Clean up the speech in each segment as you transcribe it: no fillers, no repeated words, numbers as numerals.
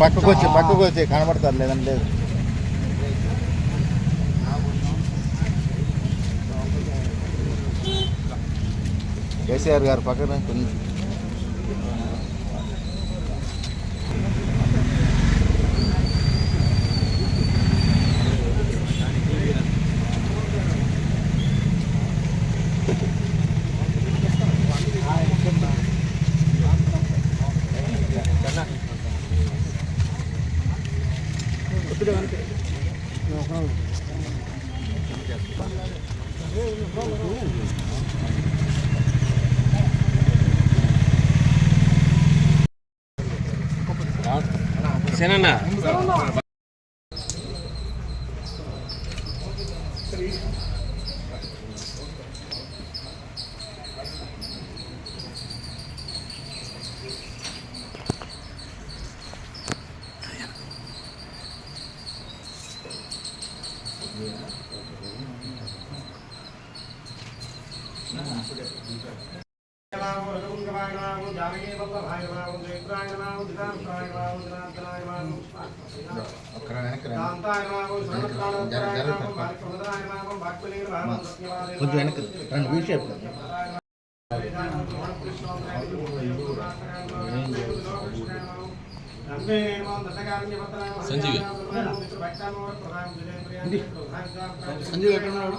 పక్కకు వచ్చి కనబడతారు లేదంటే లేదు. కేసీఆర్ గారు పక్కన కొంచెం సేనన్నా కొంచెం వెనక్కి రెండు వీషేప్ సంజీవ్ సంజీవ్ ఎక్కడున్నాడు?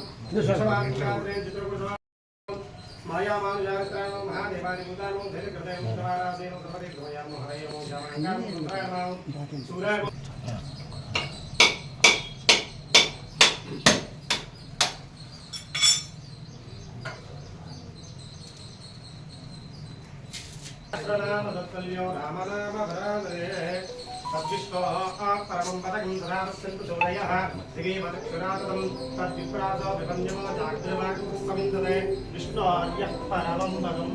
परमं पदकं धरामस्यन्तु शोदयः श्रीमदक्षुराततं तद्विप्रासो विपन्यमो जाग्रवाकुस्तमिन्दते विष्णोर्यः परमं पदम्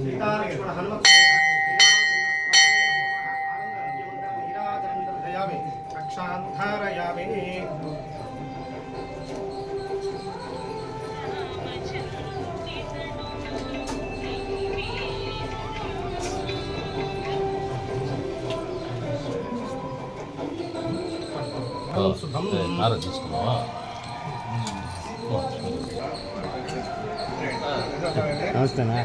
सीतालक्ष्मण हनुमत् नीराजनन्दर्शयामि रक्षान्धारयामि తీసుకున్నావా? నమస్తేనా.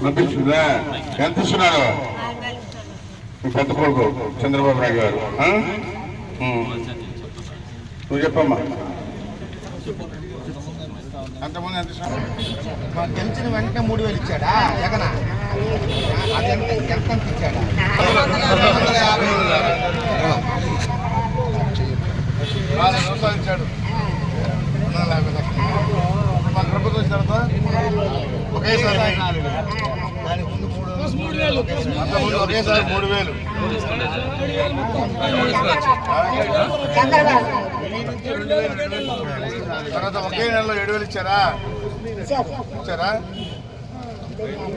పంపించిందా? ఎంత ఇస్తున్నాడు పెద్ద కొడుకు చంద్రబాబు నాయుడు గారు? నువ్వు చెప్పమ్మా. అంతకుముందు ఎంత గెలిచిన వెంటనే 3000 ఇచ్చాడా జగన్? అది ఎంత ఇచ్చాడా? 4 రూపాయలు ఇచ్చాడు. మన ప్రభుత్వం ఇచ్చిన తర్వాత ఒకేసారి దానికి ముందు 3000 ఒకేసారి 3000. తర్వాత ఒకే నెలలో 7000 ఇచ్చారా? ఇచ్చారా?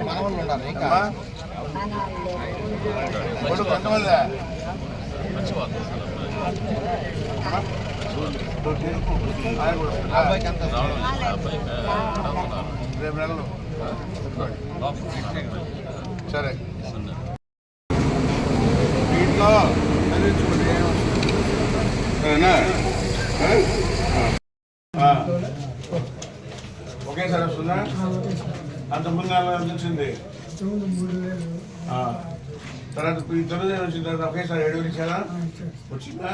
మనవాళ్ళు ఉన్నారు ఇంకా కొడుకు ఎంతమంది? అబ్బాయికి ఎంత? రేపు నెలలు. సరే ఇంట్లో చదివించుకోండి. సరేనా? ఒకేసారి వస్తుందా? అంతకుముందు నెల ఎంత వచ్చింది? తర్వాత ఈ తెలుగుదేశం వచ్చిన తర్వాత ఒకేసారి 7000 ఇచ్చారా? వచ్చిందా?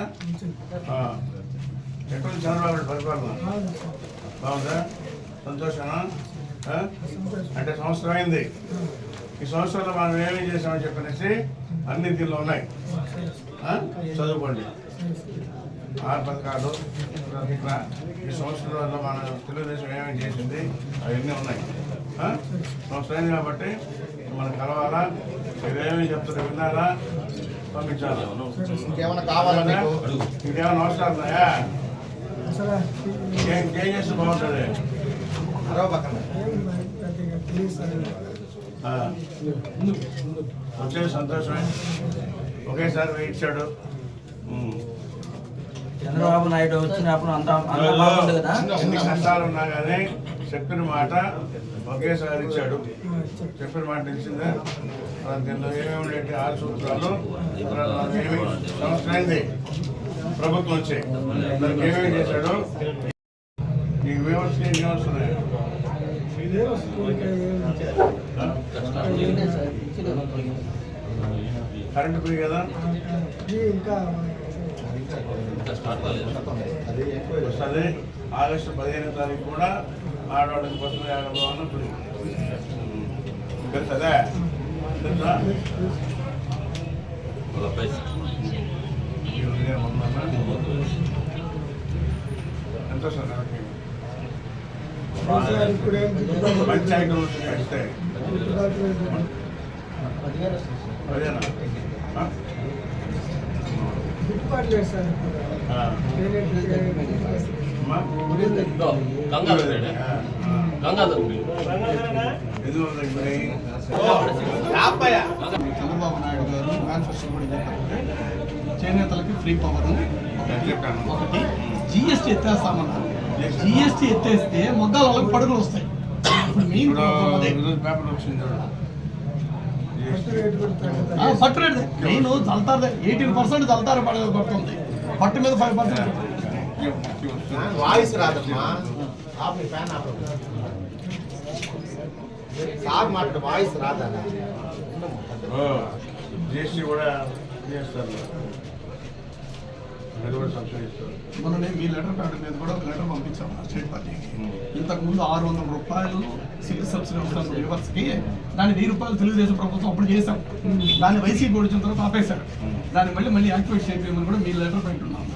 ఎక్కడ చంద్రబాబు పరిపాలన బాగుందా? సంతోషమా? అంటే సంవత్సరం అయింది. ఈ సంవత్సరంలో మనం ఏమేమి చేసామని చెప్పనేసి అన్ని దీనిలో ఉన్నాయి. చదువుకోండి. 6 పథకాలు ఇట్లా ఈ సంవత్సరంలో మన తెలుగుదేశం ఏమేమి చేసింది అవన్నీ ఉన్నాయి. సంవత్సరం అయింది కాబట్టి మనం కలవాలా, ఇవేమేమి చెప్తారో విన్నారా, పంపించాలి. ఇంకేమైనా కావాలా? ఇంకేమైనా అవసరాలు ఉన్నాయా? ఏం చేస్తే బాగుంటుంది? మరో పక్కన వచ్చే సంతోషమే ఒకేసారి ఇచ్చాడు. చంద్రబాబు నాయుడు వచ్చినప్పుడు అంతా బాగుంది కదా. ఎన్ని కష్టాలు ఉన్నా కానీ చెప్పిన మాట ఒకేసారి ఇచ్చాడు. చెప్పిన మాట ఇచ్చిందే. దీనిలో ఏమేమి ఉండేటి 6 సూత్రాలు ఏమి సంవత్సరం అయింది ప్రభుత్వం వచ్చి దానికి ఏమేమి చేశాడు. నీకు వ్యవస్థ ఏం వస్తున్నాయి? కరెంటు ఫ్రీ కదా వస్తుంది. ఆగస్టు 15వ తారీఖు కూడా ఆడవాళ్ళకి బస్సు 50 రూపాయలు ఫ్రీ. తెలుసా తెలుసా? ఎంత సార్ పంచాయతీ ఇస్తే అదేనా చంద్రబాబు నాయుడు గారు మేనిఫెస్టో కూడా చెప్పారు. చేనేతలకి ఫ్రీ పవర్ ఒకటి, జిఎస్టీ ఎత్తేస్తామన్నారు. జిఎస్టీ ఎత్తేస్తే మొగ్గాల వాళ్ళకి పడుగులు వస్తాయి. ఇప్పుడు మెయిన్ పేపర్ వచ్చింది పట్టు రేటు మెయిన్ జల్తారు 18% జల్తారు పడుతుంది. పట్టు మీద 5%. వాయిస్ రాదమ్మా. సార్ మాట్లాడు వాయిస్ రాదా? జిఎస్టీ కూడా చేస్తారు. అది కూడా సబ్సిడీ ఇస్తారు. మొన్ననే మీ లెటర్ ప్యాడ్ మీద కూడా ఒక లెటర్ పంపించాము స్టేట్ పార్టీకి. ఇంతకుముందు 600 రూపాయలు సివిల్ సబ్సిడీ వస్తుంది వ్యూవర్స్కి. దాన్ని 1000 రూపాయలు తెలుగుదేశం ప్రభుత్వం అప్పుడు చేశాం. దాన్ని వైసీపీ వచ్చిన తర్వాత ఆపేశారు. దాన్ని మళ్ళీ యాక్టివేట్ చేయమని కూడా మీ లెటర్ పెట్టున్నాము.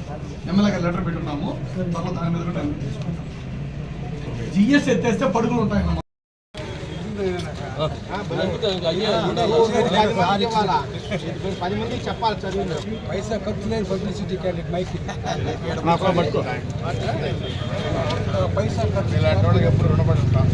ఎమ్మెల్యే గారు లెటర్ పెట్టున్నాము. తర్వాత దాని మీద కూడా టైం తీసుకుంటాం. జిఎస్టీ ఎత్తేస్తే పడుగులు ఉంటాయి. 10 మందికి చెప్పాలి చదివిన పైసా ఖర్చు లేని పబ్లిసిటీ క్యాండిడేట్ మైక్ పైసా ఖర్చు ఇలాంటి వాళ్ళకి ఎప్పుడు రుణపడి ఉంటాం.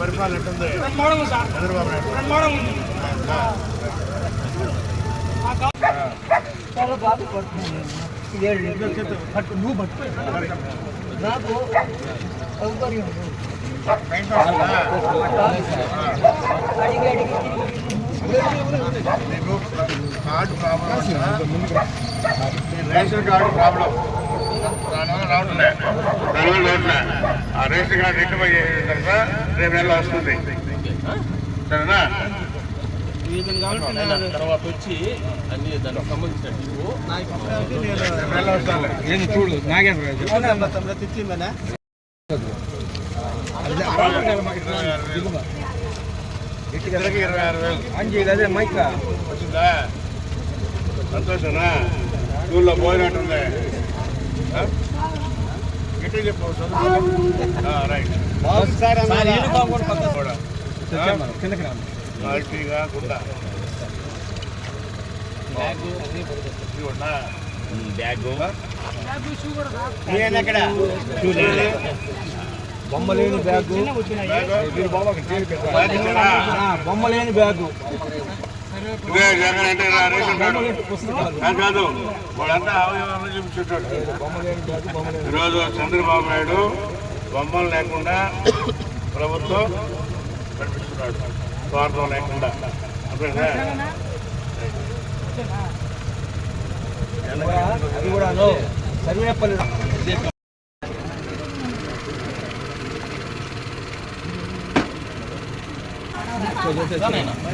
పరిపాలన ఎట్టుంది చంద్రబాబు నాయుడు? చాలా బాధపడుతున్నాను. నువ్వు పట్టుకో నాకు సౌకర్యం card problem, ration card problem, దానివల్ల రావట్లే. ఆ రేషన్ కార్డు రెక్టిఫై చేసిన తర్వాత రేపు నెలలో వస్తుంది. సరేనా? తర్వాత వచ్చి అన్ని దానికి సంబంధించినట్టు చూడు నాగేశ్వర ఇద్దరికి 26,000 మైక్ వచ్చిందా? సంతోషనా? స్కూల్లో పోయినట్టుంది. గట్టి చెప్పు రైట్ క్వాలిటీగా గుండా బొమ్మలేని బ్యాగు, బొమ్మలేని బ్యాగు, ఇదే జగన్ అంటే రేషన్ కార్డు కాదు, వాడంతా అవయవాలను చూపించుంటాడు. ఈరోజు చంద్రబాబు నాయుడు బొమ్మలు లేకుండా ప్రభుత్వం నడిపిస్తున్నాడు, స్వార్థం లేకుండా. అర్థమైందా? అది కూడా సర్వేపల్లి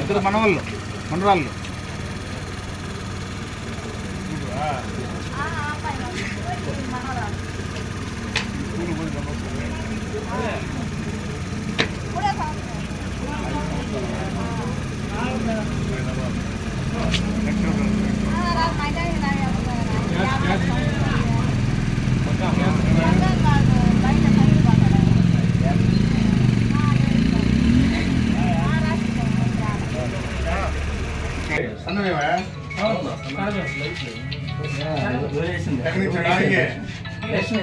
ఇద్దరు మనరాళ్ళు Next వేసింది. ఎక్కడి నుంచి రాగే? వేసింది.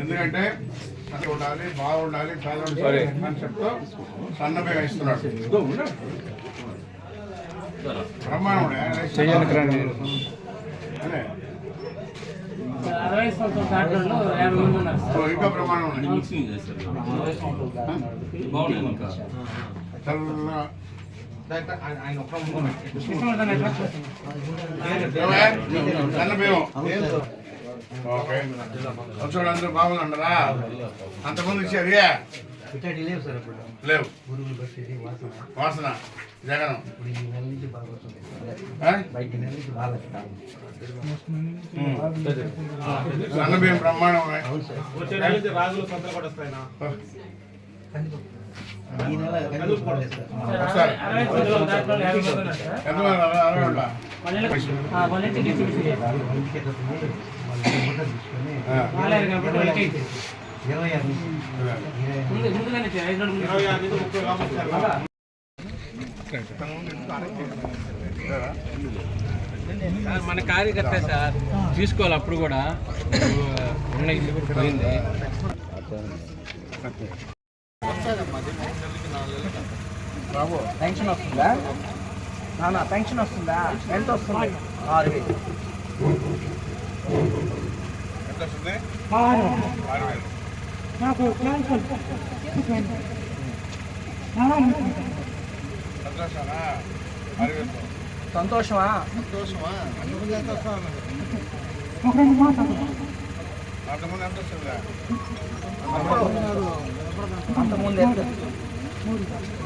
ఎందుకంటే అది ఉండాలి, బాగుండాలి, చదవండి కాన్సెప్ట్తో సన్నపై ఇస్తున్నాడు. బ్రహ్మాండం ఇంకా బ్రహ్మాండం ఉన్నాయి. మిక్సింగ్ చేస్తారు. బాగున్నాయి ఇంకా. చల్లగా సన్నబియ్యం. ఓకే, వచ్చాడు అందరూ బాగుందండరా? అంతకుముందు ఇచ్చారు లేవు. వాసన జగనం సన్నబియ్యం బ్రహ్మాండం ఉన్నాయి. రాజులు సొంతలు కూడా వస్తాయి. ఒకసారి ఎంతమంది 26 మన కార్యకర్త సార్ తీసుకోవాలి. అప్పుడు కూడా ఉన్న ఇల్లు కూడా పోయింది. పెన్షన్ వస్తుందా నాన్న? పెన్షన్ వస్తుందా? ఎంత వస్తుంది? 6,000. ఎంత వస్తుంది? 6,000. నాకు సంతోషమా? అంతకుముందు ఎంత వస్తుందా? అంతకుముందు ఎంత?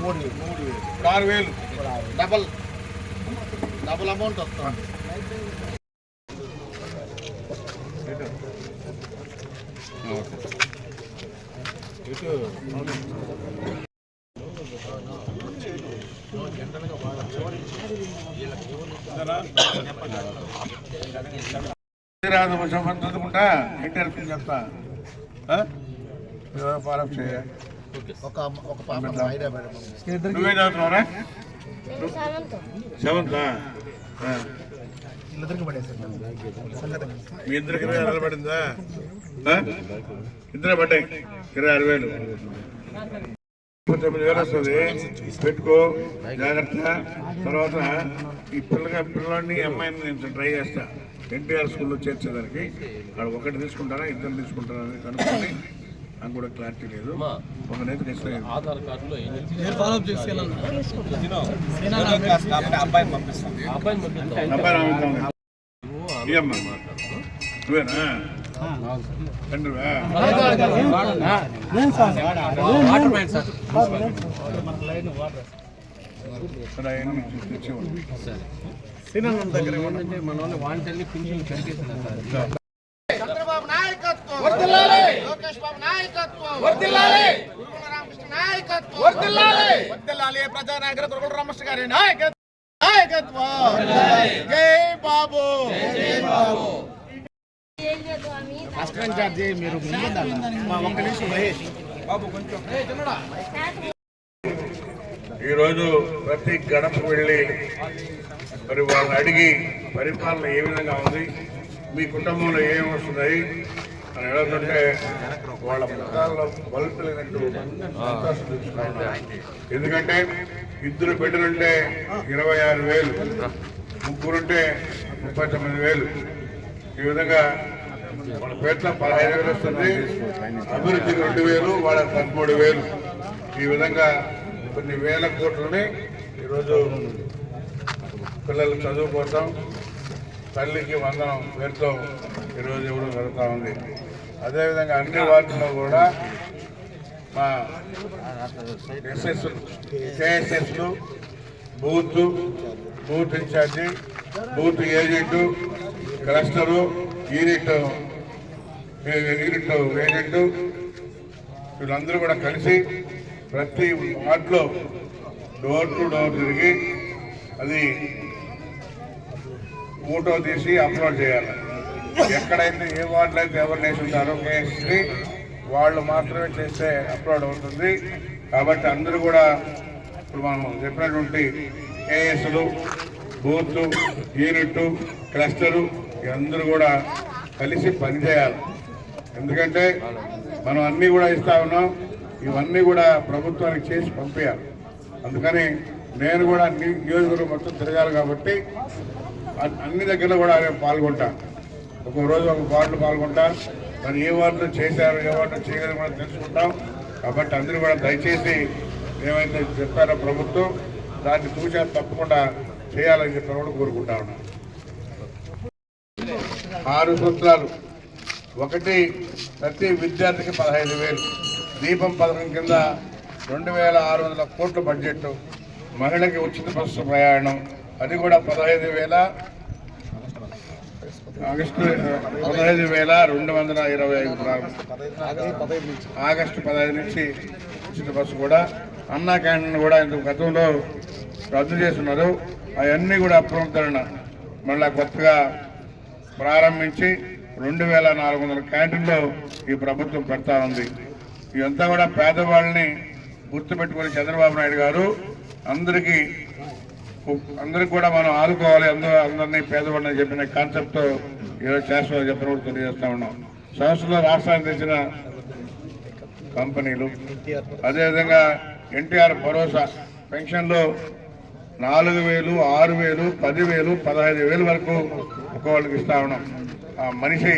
3,000. 6,000 డబల్ అమౌంట్ వస్తుంది. చదువుకుంటా ఎన్టీఆర్ చెప్తా. పాలప్ చేయ నువ్వే చదువుతున్నావురా? 7th. మీ ఇద్దరికి 26,000 పడిందా? ఇద్దరే పడ్డాయి 26,000. 9,000 వస్తుంది. పెట్టుకో జాగ్రత్త. తర్వాత ఈ పిల్లాడిని అమ్మాయిని నేను ట్రై చేస్తా ఎన్టీఆర్ స్కూల్లో చేర్చేదానికి. వాడు ఒకటి తీసుకుంటారా ఇద్దరు తీసుకుంటారా అని కనుక్కొని నాకు కూడా క్లారిటీ లేదు. ఒక నేత ఆధార్ కార్డులో అబ్బాయి నువ్వేనా తండ్రివా? మన వాంటల్ని పింఛన్ కట్టేసిన చంద్రబాబు నాయకత్వం వర్ధిల్లాలి. లోకేష్ బాబు నాయకత్వం వర్ధిల్లాలి. దుర్గుల రామకృష్ణ నాయకత్వం వర్ధిల్లాలి. వర్ధిల్లాలి. ప్రజా నాయకుడు దుర్గుల రామకృష్ణ గారి నాయకత్వం. జై బాబు. రాష్ట్ర ఇన్ఛార్జి మీరు ఒక్క నిమిషం మహేష్ బాబు కొంచెం. ఈరోజు ప్రతి గడపకు వెళ్ళి మరి వాళ్ళని అడిగి పరిపాలన ఏ విధంగా ఉంది, మీ కుటుంబంలో ఏమి వస్తున్నాయి అని అడుగుతుంటే వాళ్ళ పుస్తకాల్లో బలుపులేనట్టు అవకాశం తీసుకున్నారు. ఎందుకంటే 2 బిడ్డలుంటే 26,000, 3 39,000. ఈ విధంగా వాళ్ళ పేరుతో 15,000 వస్తుంది. అభివృద్ధికి 2,000, వాళ్ళ 13,000. ఈ విధంగా కొన్ని వేల కోట్లని ఈరోజు పిల్లలు చదువు కోసం తల్లికి వందనం పేరుతో ఈరోజు ఇవ్వడం జరుగుతూ ఉంది. అదేవిధంగా అన్ని వార్డుల్లో కూడా మా కేఎస్ఎస్లు booth incharge, booth agent, cluster, unit agent వీళ్ళందరూ కూడా కలిసి ప్రతి వార్డులో డోర్ టు డోర్ తిరిగి అది ఫోటో తీసి అప్లోడ్ చేయాలి. ఎక్కడైతే ఏ వార్డులో అయితే ఎవరు వేసి ఉంటారో కేఎస్ని వాళ్ళు మాత్రమే చేస్తే అప్లోడ్ అవుతుంది. కాబట్టి అందరూ కూడా ఇప్పుడు మనం చెప్పినటువంటి కేఎస్లు, బూత్, యూనిట్, క్లస్టరు అందరూ కూడా కలిసి పనిచేయాలి. ఎందుకంటే మనం అన్నీ కూడా ఇస్తా ఉన్నాం, ఇవన్నీ కూడా ప్రభుత్వానికి చేసి పంపించాలి. అందుకని నేను కూడా నియోజకవర్గం మొత్తం తిరగాలి కాబట్టి అన్ని దగ్గర కూడా నేను పాల్గొంటాను. ఒక రోజు ఒక వార్డులో పాల్గొంటా, మరి ఏ వార్డులో చేశారు, ఏ వార్డులో చేయలేదని కూడా తెలుసుకుంటాం. కాబట్టి అందరూ కూడా దయచేసి ఏమైతే చెప్పారో ప్రభుత్వం దాన్ని చూసా తప్పకుండా చేయాలని చెప్పి కూడా కోరుకుంటా ఉన్నాను. 6 సూత్రాలు. ఒకటి, ప్రతి విద్యార్థికి 15,000. దీపం పథకం కింద 2,600 కోట్ల బడ్జెట్. మహిళకి ఉచిత బస్సు ప్రయాణం, అది కూడా 15,000. ఆగస్టు 15,225. ఆగస్టు 15 నుంచి ఉచిత బస్సు కూడా. అన్నా క్యాంటీన్ కూడా ఇంత గతంలో రద్దు చేస్తున్నారు, అవన్నీ కూడా అప్రమత్తరణ మళ్ళా కొత్తగా ప్రారంభించి 2,400 క్యాంటీన్లో ఈ ప్రభుత్వం పెడతా ఉంది. ఇదంతా కూడా పేదవాళ్ళని గుర్తుపెట్టుకుని చంద్రబాబు నాయుడు గారు అందరికీ కూడా మనం ఆదుకోవాలి, అందరినీ పేదవాళ్ళని చెప్పిన కాన్సెప్ట్తో ఈరోజు చేస్తామని చెప్పిన కూడా తెలియజేస్తా ఉన్నాం. సంస్థలో రాష్ట్రానికి తెచ్చిన కంపెనీలు, అదేవిధంగా ఎన్టీఆర్ భరోసా పెన్షన్లో 4,000, 6,000, 10,000, 15,000 వరకు ఒక్కొక్కళ్ళకి ఇస్తా ఉన్నాం. ఆ మనిషి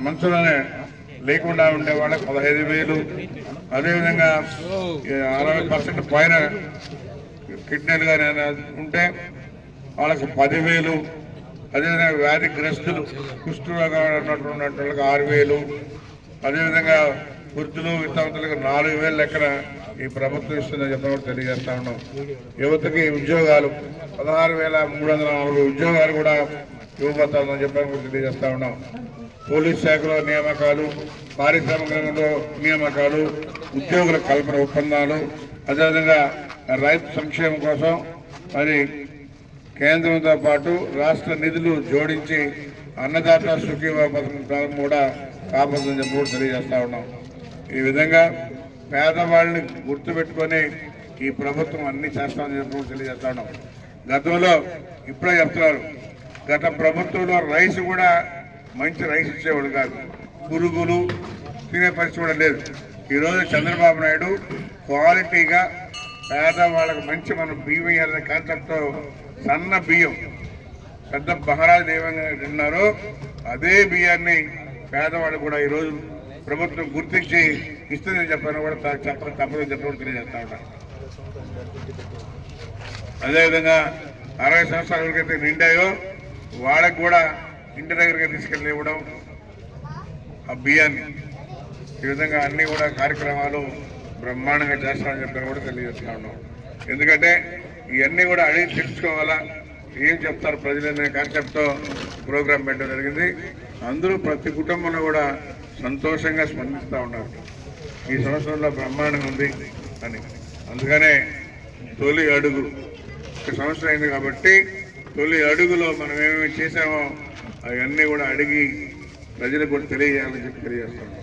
మనసులోనే లేకుండా ఉండే వాళ్ళకి 15,000. అదేవిధంగా 60% పైన కిడ్నీలు కానీ ఉంటే వాళ్ళకి 10,000. అదేవిధంగా వ్యాధిగ్రస్తులు, కుష్ఠరోగం ఉన్నటువంటి వాళ్ళకి 6,000. అదేవిధంగా వృద్ధులు, వితంతులకు 4,000 లెక్కన ఈ ప్రభుత్వం ఇస్తుందని చెప్పి తెలియజేస్తా ఉన్నాం. యువతకి ఉద్యోగాలు 16,340 ఉద్యోగాలు కూడా ఇవ్వబోతామని చెప్పి తెలియజేస్తా ఉన్నాం. పోలీస్ శాఖలో నియామకాలు, పారిశ్రామిక రంగంలో నియామకాలు, ఉద్యోగుల కల్పన ఒప్పందాలు, అదేవిధంగా రైతు సంక్షేమం కోసం మరి కేంద్రంతో పాటు రాష్ట్ర నిధులు జోడించి అన్నదాత సుఖీభావ పథకం ప్రారంభం కూడా కాపాడుతుందని చెప్పి కూడా తెలియజేస్తా ఉన్నాం. ఈ విధంగా పేదవాళ్ళని గుర్తుపెట్టుకొని ఈ ప్రభుత్వం అన్ని చేస్తామని చెప్పి తెలియజేస్తా ఉన్నాం. గతంలో ఇప్పుడే చెప్తున్నారు, గత ప్రభుత్వంలో రైస్ కూడా మంచి రైస్ ఇచ్చేవాడు కాదు, పురుగులు తినే పరిస్థితి కూడా లేదు. ఈరోజు చంద్రబాబు నాయుడు క్వాలిటీగా పేదవాళ్ళకు మంచి మనం బియ్యం వేయాలనే కాన్సెప్ట్తో సన్న బియ్యం పెద్ద మహారాజు ఏమైనా తిన్నారో అదే బియ్యాన్ని పేదవాళ్ళు కూడా ఈరోజు ప్రభుత్వం గుర్తించి ఇస్తుందని చెప్పని కూడా చెప్పడం తప్పదని చెప్పడం తెలియజేస్తా ఉంటాను. అదేవిధంగా 60 సంవత్సరాల ఎవరికైతే నిండాయో వాళ్ళకు కూడా ఇంటి దగ్గరికి తీసుకెళ్ళి ఇవ్వడం ఆ బియ్యాన్ని. ఈ విధంగా అన్ని కూడా కార్యక్రమాలు బ్రహ్మాండంగా చేస్తామని చెప్పని కూడా తెలియజేస్తా ఉన్నాం. ఎందుకంటే ఇవన్నీ కూడా అడిగి తెలుసుకోవాలా, ఏం చెప్తారు ప్రజలనే కాన్సెప్ట్తో ప్రోగ్రాం పెట్టడం జరిగింది. అందరూ ప్రతి కుటుంబంలో కూడా సంతోషంగా స్పందిస్తూ ఉన్నారు. ఈ సంవత్సరంలో బ్రహ్మాండంగా ఉంది అని. అందుకనే తొలి అడుగు 1 సంవత్సరం అయింది కాబట్టి తొలి అడుగులో మనం ఏమేమి చేసామో అవన్నీ కూడా అడిగి ప్రజలకు కూడా తెలియజేయాలని చెప్పి తెలియజేస్తున్నాం.